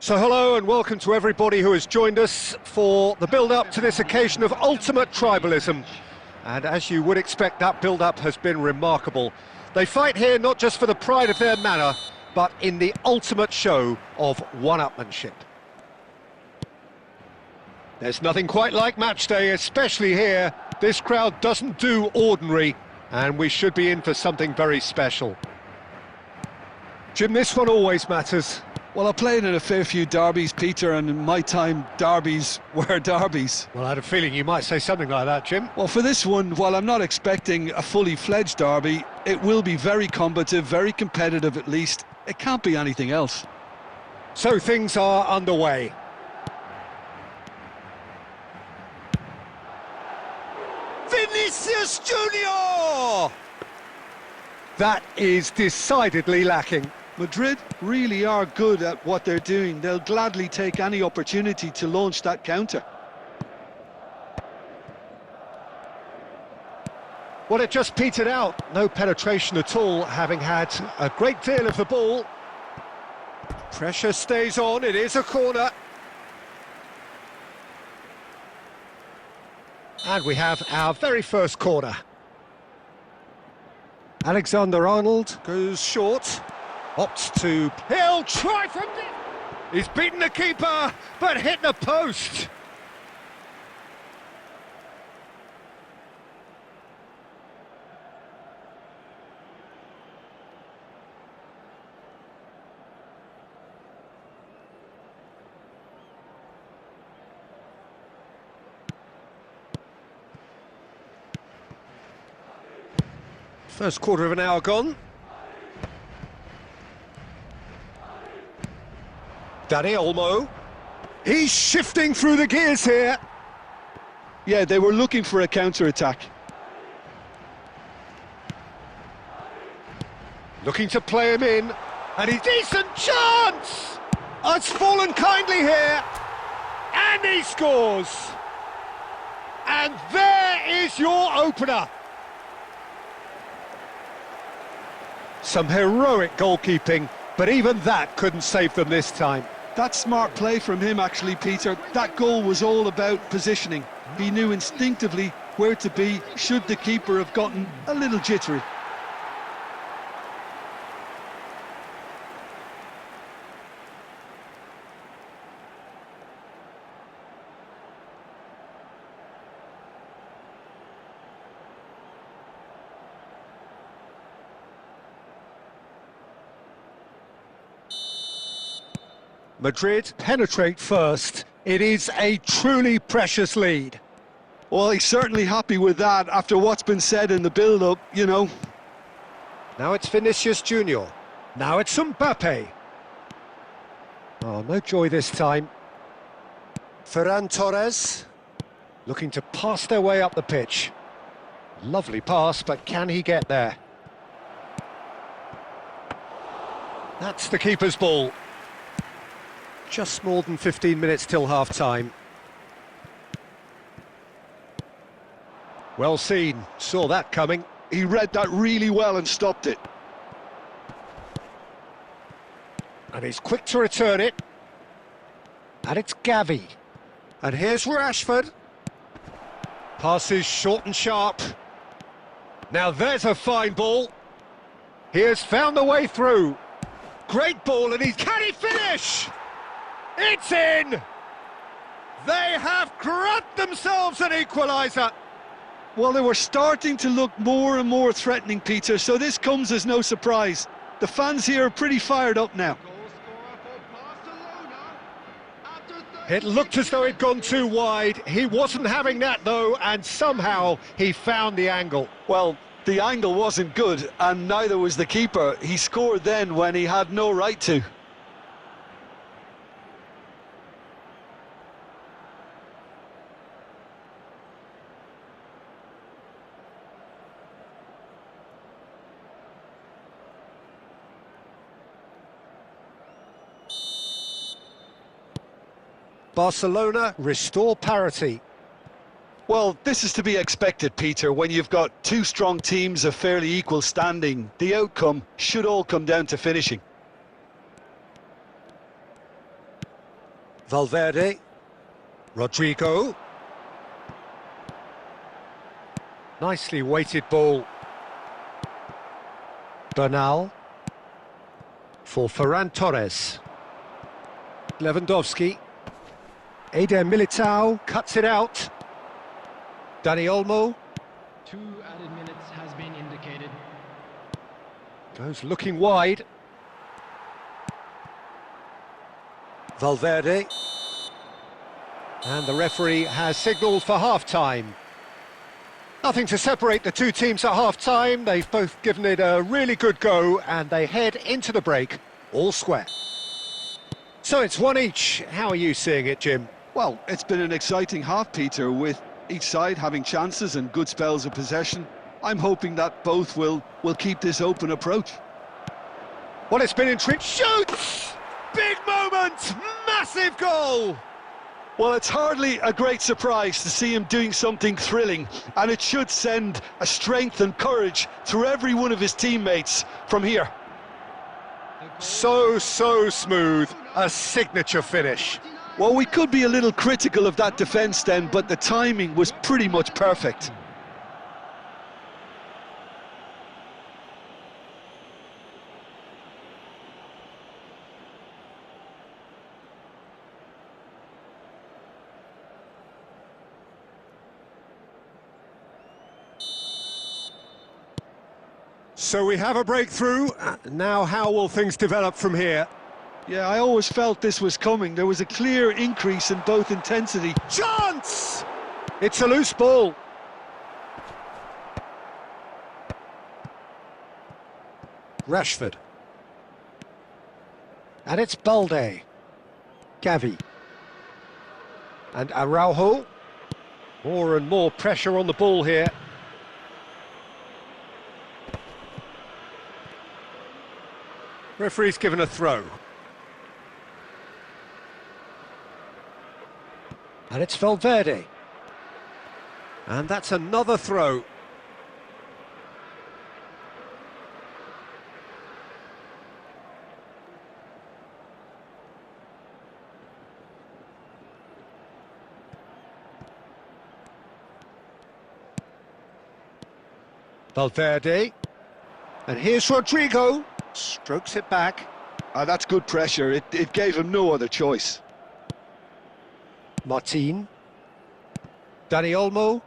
So hello and welcome to everybody who has joined us for the build-up to this occasion of ultimate tribalism. And as you would expect, that build-up has been remarkable. They fight here not just for the pride of their manor, but in the ultimate show of one-upmanship. There's nothing quite like match day, especially here. This crowd doesn't do ordinary, and we should be in for something very special. Jim, this one always matters. Well, I played in a fair few derbies, Peter, and in my time, derbies were derbies. Well, I had a feeling you might say something like that, Jim. Well, for this one, while I'm not expecting a fully fledged derby, it will be very combative, very competitive at least. It can't be anything else. So things are underway. Vinicius Junior! That is decidedly lacking. Madrid really are good at what they're doing. They'll gladly take any opportunity to launch that counter. Well, it just petered out. No penetration at all, having had a great deal of the ball. Pressure stays on, it is a corner. And we have our very first corner. Alexander-Arnold goes short. Opts to... He'll try from... He's beaten the keeper, but hit the post. First quarter of an hour gone. Dani Olmo. He's shifting through the gears here. Yeah, they were looking for a counter-attack. Looking to play him in. And a decent chance! Oh, it's fallen kindly here. And he scores. And there is your opener. Some heroic goalkeeping, but even that couldn't save them this time. That's smart play from him, actually, Peter. That goal was all about positioning. He knew instinctively where to be should the keeper have gotten a little jittery. Madrid penetrate first. It is a truly precious lead. Well, he's certainly happy with that after what's been said in the build-up, you know. Now it's Vinicius Junior. Now it's Mbappe. Oh, no joy this time. Ferran Torres looking to pass their way up the pitch. Lovely pass, but can he get there? That's the keeper's ball. Just more than 15 minutes till half-time. Well seen, saw that coming. He read that really well and stopped it. And he's quick to return it. And it's Gavi. And here's Rashford. Passes short and sharp. Now there's a fine ball. He has found the way through. Great ball, and can he finish? It's in! They have grabbed themselves an equaliser. Well, they were starting to look more and more threatening, Peter, so this comes as no surprise. The fans here are pretty fired up now. It looked as though it'd gone too wide. He wasn't having that, though, and somehow he found the angle. Well, the angle wasn't good, and neither was the keeper. He scored then when he had no right to. Barcelona restore parity. Well, this is to be expected, Peter. When you've got two strong teams of fairly equal standing, the outcome should all come down to finishing. Valverde. Rodrigo. Nicely weighted ball. Bernal. For Ferran Torres. Lewandowski. Eder Militao cuts it out. Dani Olmo. 2 added minutes has been indicated. Goes looking wide. Valverde. And the referee has signalled for half-time. Nothing to separate the two teams at half-time. They've both given it a really good go and they head into the break all square. So it's one each. How are you seeing it, Jim? Well, it's been an exciting half, Peter, with each side having chances and good spells of possession. I'm hoping that both will keep this open approach. Well, it's been intriguing. Shoots! Big moment! Massive goal! Well, it's hardly a great surprise to see him doing something thrilling, and it should send a strength and courage through every one of his teammates from here. So smooth. A signature finish. Well, we could be a little critical of that defence then, but the timing was pretty much perfect. So we have a breakthrough. Now how will things develop from here? Yeah, I always felt this was coming. There was a clear increase in both intensity. Chance! It's a loose ball. Rashford. And it's Balde. Gavi. And Araujo. More and more pressure on the ball here. Referee's given a throw. And it's Valverde. And that's another throw. Valverde. And here's Rodrigo. Strokes it back. That's good pressure. It gave him no other choice. Martin. Dani Olmo.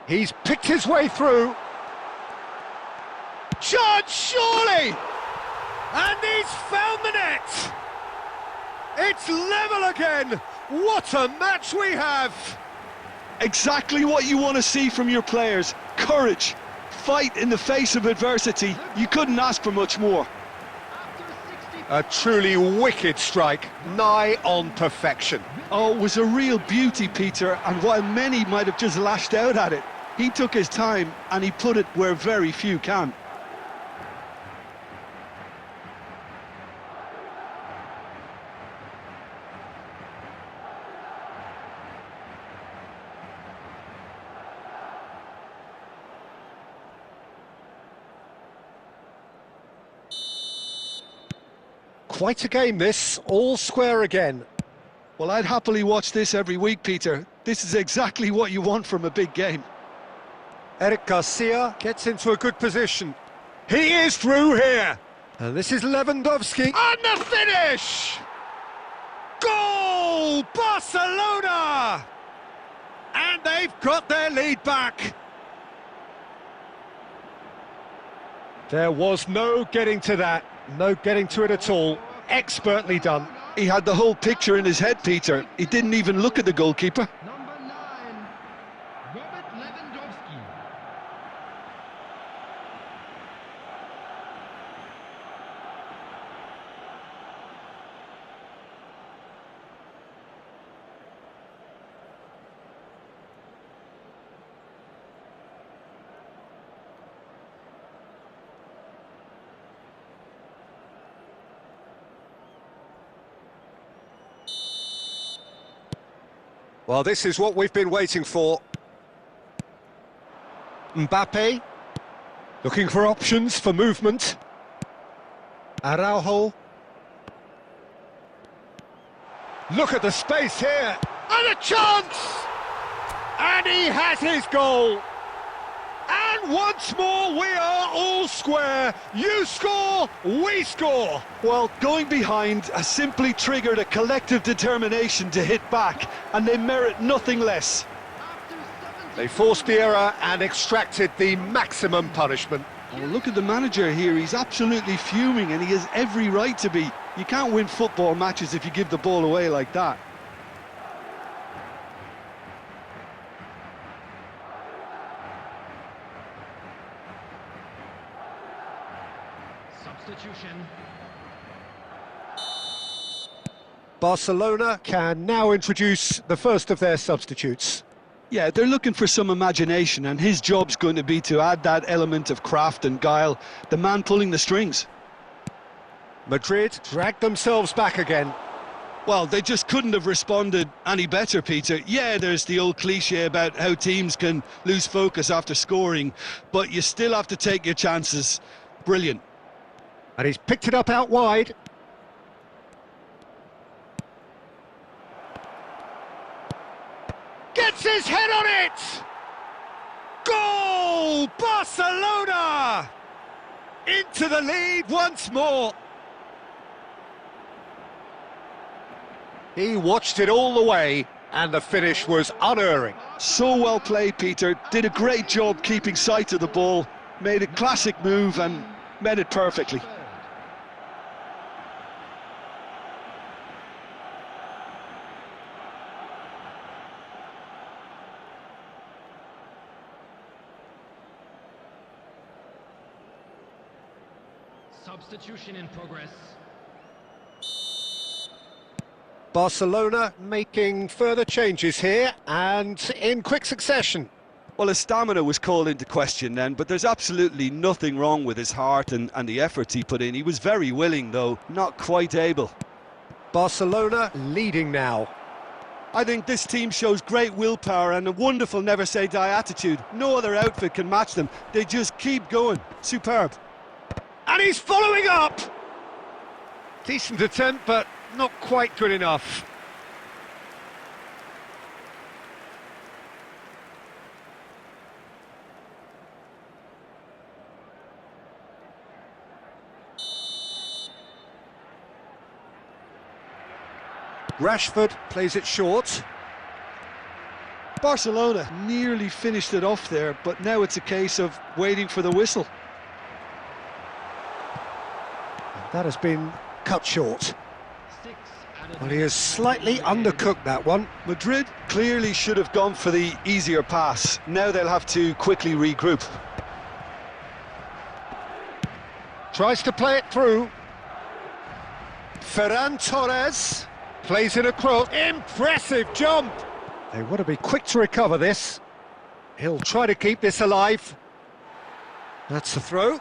He's picked his way through. Chance, surely! And he's found the net! It's level again! What a match we have! Exactly what you want to see from your players. Courage. Fight in the face of adversity. You couldn't ask for much more. A truly wicked strike, nigh on perfection. Oh, it was a real beauty, Peter, and while many might have just lashed out at it, he took his time and he put it where very few can. Quite a game this, all square again. Well, I'd happily watch this every week, Peter. This is exactly what you want from a big game. Eric Garcia gets into a good position. He is through here. And this is Lewandowski. And the finish! Goal! Barcelona! And they've got their lead back. There was no getting to that. No getting to it at all. Expertly done. He had the whole picture in his head, Peter. He didn't even look at the goalkeeper. Number 9, Robert Lewandowski. Well, this is what we've been waiting for. Mbappe, looking for options for movement. Araujo. Look at the space here. And a chance! And he has his goal. And once more, we are all square. You score, we score. Well, going behind has simply triggered a collective determination to hit back, and they merit nothing less. They forced the error and extracted the maximum punishment. Well, look at the manager here. He's absolutely fuming, and he has every right to be. You can't win football matches if you give the ball away like that. Substitution. Barcelona can now introduce the first of their substitutes. Yeah, they're looking for some imagination, and his job's going to be to add that element of craft and guile, the man pulling the strings. Madrid dragged themselves back again. Well, they just couldn't have responded any better, Peter. Yeah, there's the old cliche about how teams can lose focus after scoring, but you still have to take your chances. Brilliant. And he's picked it up out wide. Gets his head on it! Goal! Barcelona! Into the lead once more. He watched it all the way, and the finish was unerring. So well played, Peter. Did a great job keeping sight of the ball, made a classic move and met it perfectly. Substitution in progress. Barcelona making further changes here, and in quick succession. Well, his stamina was called into question then, but there's absolutely nothing wrong with his heart and the efforts he put in. He was very willing, though, not quite able. Barcelona leading now. I think this team shows great willpower and a wonderful never-say-die attitude. No other outfit can match them. They just keep going. Superb. And he's following up! Decent attempt, but not quite good enough. Rashford plays it short. Barcelona nearly finished it off there, but now it's a case of waiting for the whistle. That has been cut short. Well, he has slightly undercooked that one. Madrid clearly should have gone for the easier pass. Now they'll have to quickly regroup. Tries to play it through. Ferran Torres plays it across. Impressive jump! They want to be quick to recover this. He'll try to keep this alive. That's the throw.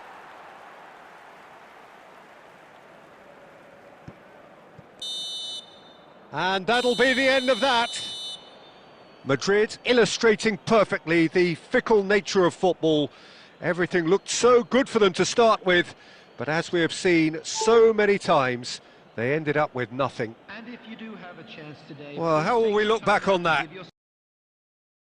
And that'll be the end of that. Madrid illustrating perfectly the fickle nature of football. Everything looked so good for them to start with, but as we have seen so many times, they ended up with nothing. And if you do have a chance today, Well, how will we look back on that?